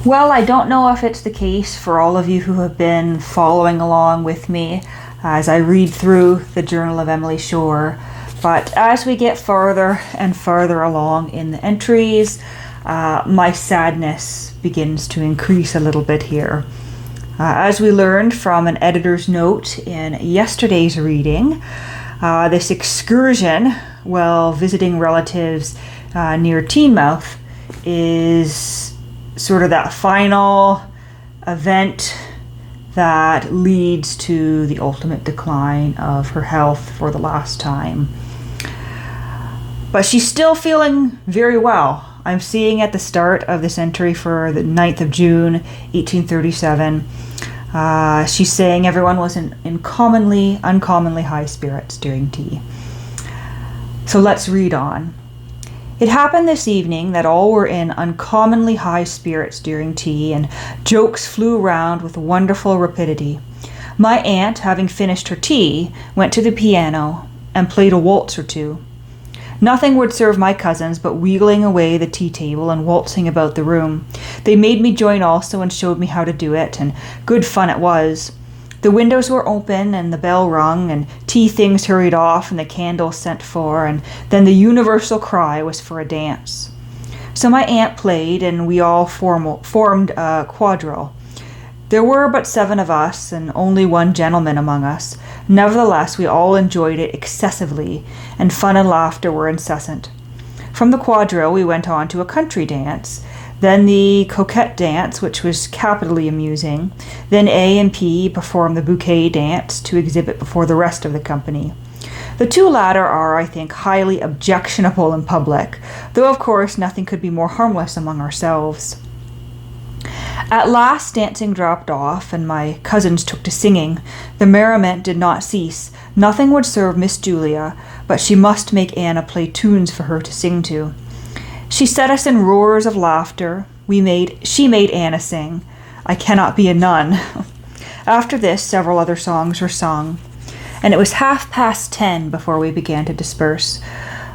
Well, I don't know if it's the case for all of you who have been following along with me as I read through the Journal of Emily Shore, but as we get further and further along in the entries, my sadness begins to increase a little bit here. As we learned from an editor's note in yesterday's reading, this excursion while visiting relatives near Teignmouth is sort of that final event that leads to the ultimate decline of her health for the last time. But she's still feeling very well. I'm seeing at the start of this entry for the 9th of June, 1837, she's saying everyone was in uncommonly high spirits during tea. So let's read on. It happened this evening that all were in uncommonly high spirits during tea, and jokes flew round with wonderful rapidity. My aunt, having finished her tea, went to the piano and played a waltz or two. Nothing would serve my cousins but wheeling away the tea table and waltzing about the room. They made me join also and showed me how to do it, and good fun it was. The windows were open and the bell rung and tea things hurried off and the candles sent for, and then the universal cry was for a dance. So my aunt played and we all formed a quadrille. There were but 7 of us and only 1 gentleman among us. Nevertheless, we all enjoyed it excessively, and fun and laughter were incessant. From the quadrille we went on to a country dance, then the coquette dance, which was capitally amusing. Then A and P performed the bouquet dance to exhibit before the rest of the company. The 2 latter are, I think, highly objectionable in public, though of course nothing could be more harmless among ourselves. At last dancing dropped off, and my cousins took to singing. The merriment did not cease. Nothing would serve Miss Julia, but she must make Anna play tunes for her to sing to. She set us in roars of laughter. She made Anna sing, "I Cannot Be a Nun." After this, several other songs were sung, and it was 10:30 before we began to disperse.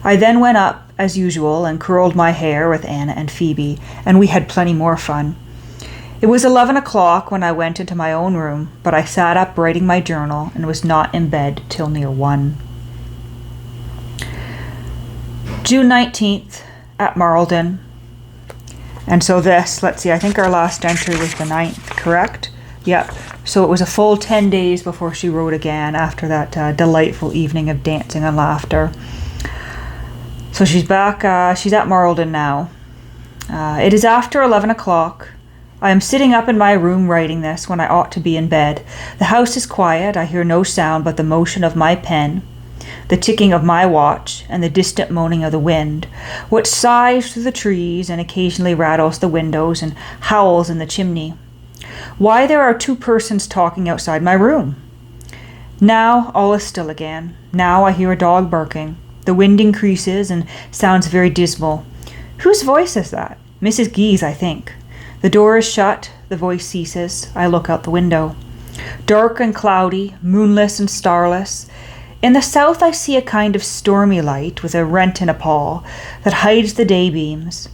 I then went up, as usual, and curled my hair with Anna and Phoebe, and we had plenty more fun. It was 11 o'clock when I went into my own room, but I sat up writing my journal and was not in bed till near 1. June 19th, at Marlden. And so this, let's see, I think our last entry was the 9th, correct? Yep. So it was a full 10 days before she wrote again after that delightful evening of dancing and laughter. So she's back, she's at Marlden now. It is after 11 o'clock. I am sitting up in my room writing this when I ought to be in bed. The house is quiet. I hear no sound but the motion of my pen, the ticking of my watch, and the distant moaning of the wind, which sighs through the trees and occasionally rattles the windows and howls in the chimney. Why, there are 2 persons talking outside my room. Now all is still again. Now I hear a dog barking. The wind increases and sounds very dismal. Whose voice is that? Mrs. Gee's, I think. The door is shut. The voice ceases. I look out the window. Dark and cloudy, moonless and starless. In the south I see a kind of stormy light with a rent in a pall that hides the daybeams.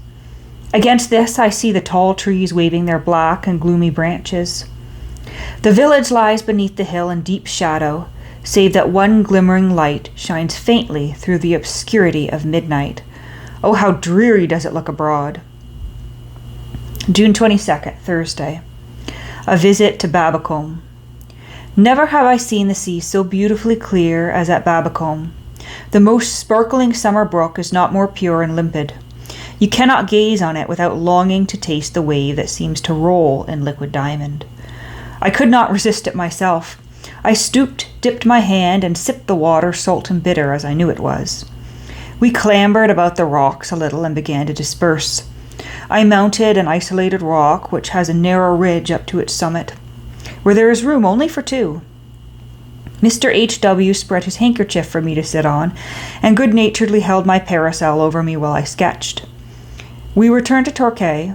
Against this I see the tall trees waving their black and gloomy branches. The village lies beneath the hill in deep shadow, save that one glimmering light shines faintly through the obscurity of midnight. Oh, how dreary does it look abroad. June 22nd, Thursday. A visit to Babbacombe. Never have I seen the sea so beautifully clear as at Babbacombe. The most sparkling summer brook is not more pure and limpid. You cannot gaze on it without longing to taste the wave that seems to roll in liquid diamond. I could not resist it myself. I stooped, dipped my hand, and sipped the water, salt and bitter as I knew it was. We clambered about the rocks a little and began to disperse. I mounted an isolated rock which has a narrow ridge up to its summit, where there is room only for 2. Mr. H.W. spread his handkerchief for me to sit on, and good-naturedly held my parasol over me while I sketched. We returned to Torquay,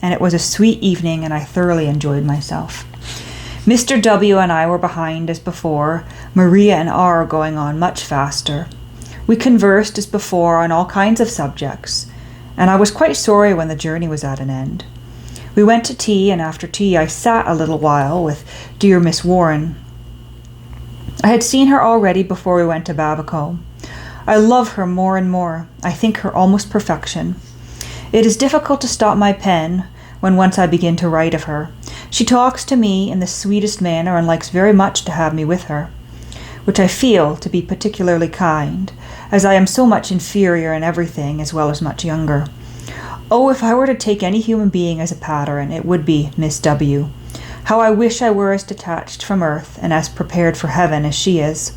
and it was a sweet evening, and I thoroughly enjoyed myself. Mr. W. and I were behind as before, Maria and R. going on much faster. We conversed as before on all kinds of subjects, and I was quite sorry when the journey was at an end. We went to tea, and after tea I sat a little while with dear Miss Warren. I had seen her already before we went to Babbacombe. I love her more and more. I think her almost perfection. It is difficult to stop my pen when once I begin to write of her. She talks to me in the sweetest manner and likes very much to have me with her, which I feel to be particularly kind, as I am so much inferior in everything as well as much younger. Oh, if I were to take any human being as a pattern, it would be Miss W. How I wish I were as detached from earth and as prepared for heaven as she is.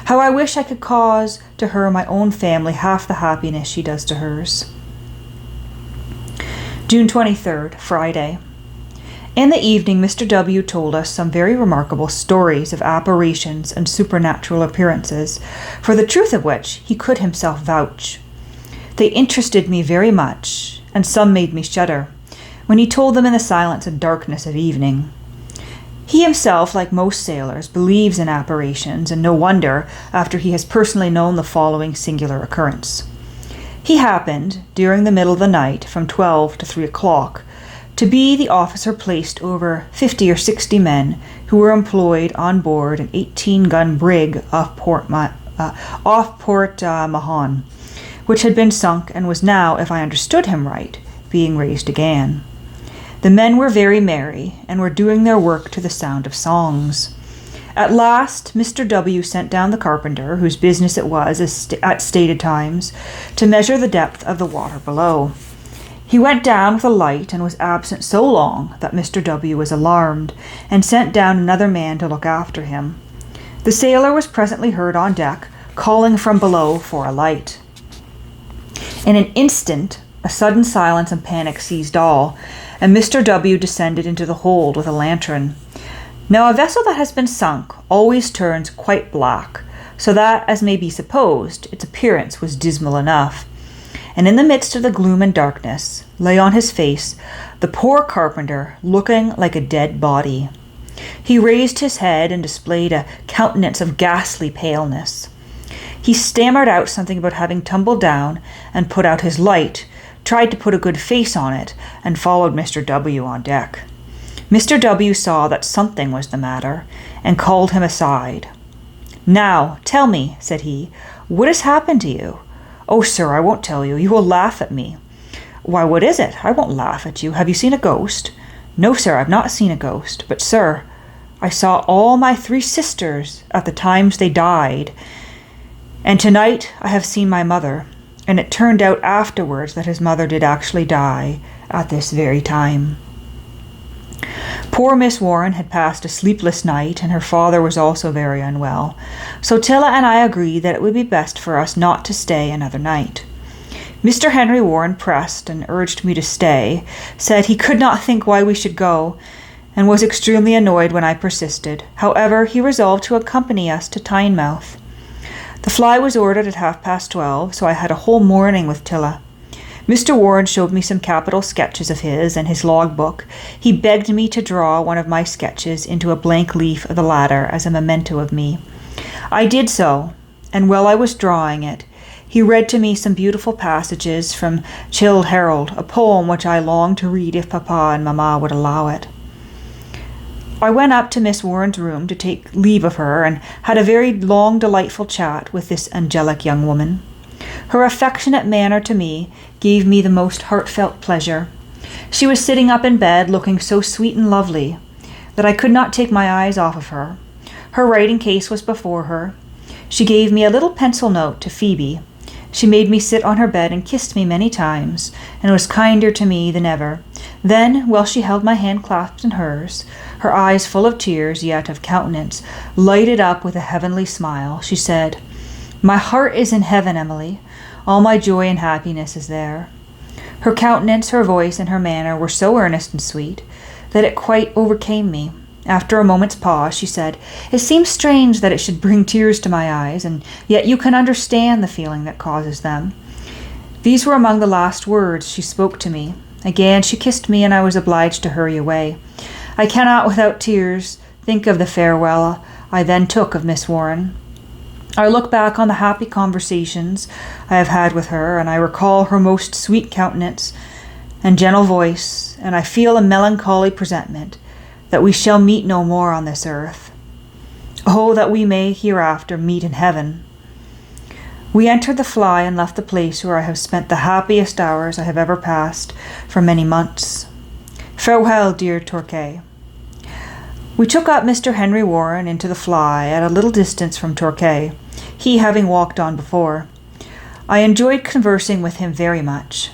How I wish I could cause to her my own family half the happiness she does to hers. June 23rd, Friday. In the evening, Mr. W. told us some very remarkable stories of apparitions and supernatural appearances, for the truth of which he could himself vouch. They interested me very much, and some made me shudder, when he told them in the silence and darkness of evening. He himself, like most sailors, believes in apparitions, and no wonder, after he has personally known the following singular occurrence. He happened, during the middle of the night, from 12 to 3 o'clock, to be the officer placed over 50 or 60 men who were employed on board an 18-gun brig off Port Mahon, which had been sunk and was now, if I understood him right, being raised again. The men were very merry, and were doing their work to the sound of songs. At last, Mr. W. sent down the carpenter, whose business it was at stated times, to measure the depth of the water below. He went down with a light, and was absent so long that Mr. W. was alarmed, and sent down another man to look after him. The sailor was presently heard on deck, calling from below for a light. In an instant, a sudden silence and panic seized all, and Mr. W. descended into the hold with a lantern. Now, a vessel that has been sunk always turns quite black, so that, as may be supposed, its appearance was dismal enough. And in the midst of the gloom and darkness lay on his face the poor carpenter, looking like a dead body. He raised his head and displayed a countenance of ghastly paleness. He stammered out something about having tumbled down and put out his light, tried to put a good face on it, and followed Mr. W. on deck. Mr. W. saw that something was the matter, and called him aside. "Now, tell me," said he, "what has happened to you?" "Oh, sir, I won't tell you. You will laugh at me." "Why, what is it? I won't laugh at you. Have you seen a ghost?" "No, sir, I've not seen a ghost. But, sir, I saw all my 3 sisters at the times they died, and tonight I have seen my mother. And it turned out afterwards that his mother did actually die at this very time." Poor Miss Warren had passed a sleepless night, and her father was also very unwell, so Tilla and I agreed that it would be best for us not to stay another night. Mr. Henry Warren pressed and urged me to stay, said he could not think why we should go, and was extremely annoyed when I persisted. However, he resolved to accompany us to Tynemouth. The fly was ordered at 12:30, so I had a whole morning with Tilla. Mr. Warren showed me some capital sketches of his and his log-book. He begged me to draw one of my sketches into a blank leaf of the latter as a memento of me. I did so, and while I was drawing it, he read to me some beautiful passages from Childe Harold, a poem which I longed to read if Papa and Mamma would allow it. I went up to Miss Warren's room to take leave of her, and had a very long, delightful chat with this angelic young woman. Her affectionate manner to me gave me the most heartfelt pleasure. She was sitting up in bed, looking so sweet and lovely that I could not take my eyes off of her. Her writing case was before her. She gave me a little pencil note to Phoebe. She made me sit on her bed and kissed me many times, and was kinder to me than ever. Then, while she held my hand clasped in hers, her eyes full of tears, yet of countenance lighted up with a heavenly smile, she said, "My heart is in heaven, Emily. All my joy and happiness is there." Her countenance, her voice, and her manner were so earnest and sweet that it quite overcame me. After a moment's pause, she said, "It seems strange that it should bring tears to my eyes, and yet you can understand the feeling that causes them." These were among the last words she spoke to me. Again she kissed me, and I was obliged to hurry away. I cannot, without tears, think of the farewell I then took of Miss Warren. I look back on the happy conversations I have had with her, and I recall her most sweet countenance and gentle voice, and I feel a melancholy presentiment that we shall meet no more on this earth. Oh, that we may hereafter meet in heaven. We entered the fly and left the place where I have spent the happiest hours I have ever passed for many months. Farewell, dear Torquay. We took up Mr. Henry Warren into the fly at a little distance from Torquay, he having walked on before. I enjoyed conversing with him very much.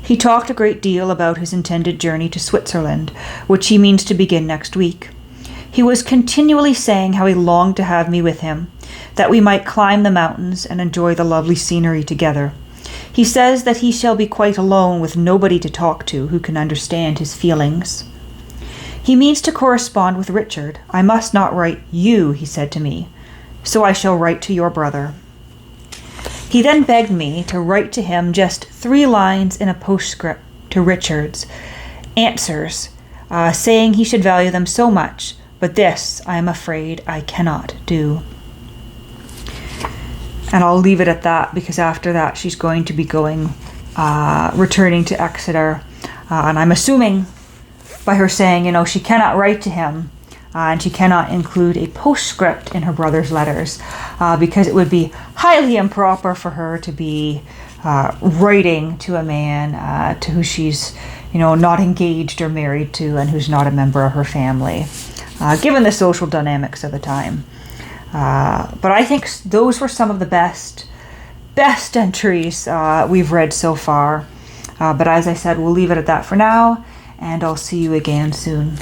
He talked a great deal about his intended journey to Switzerland, which he means to begin next week. He was continually saying how he longed to have me with him, that we might climb the mountains and enjoy the lovely scenery together. He says that he shall be quite alone with nobody to talk to who can understand his feelings. He means to correspond with Richard. I must not write you, he said to me, so I shall write to your brother. He then begged me to write to him just 3 lines in a postscript to Richard's answers, saying he should value them so much, but this, I am afraid, I cannot do. And I'll leave it at that, because after that she's going to be returning to Exeter. And I'm assuming by her saying, she cannot write to him and she cannot include a postscript in her brother's letters because it would be highly improper for her to be writing to a man to who she's, not engaged or married to and who's not a member of her family, given the social dynamics of the time. But I think those were some of the best entries we've read so far. But as I said, we'll leave it at that for now, and I'll see you again soon.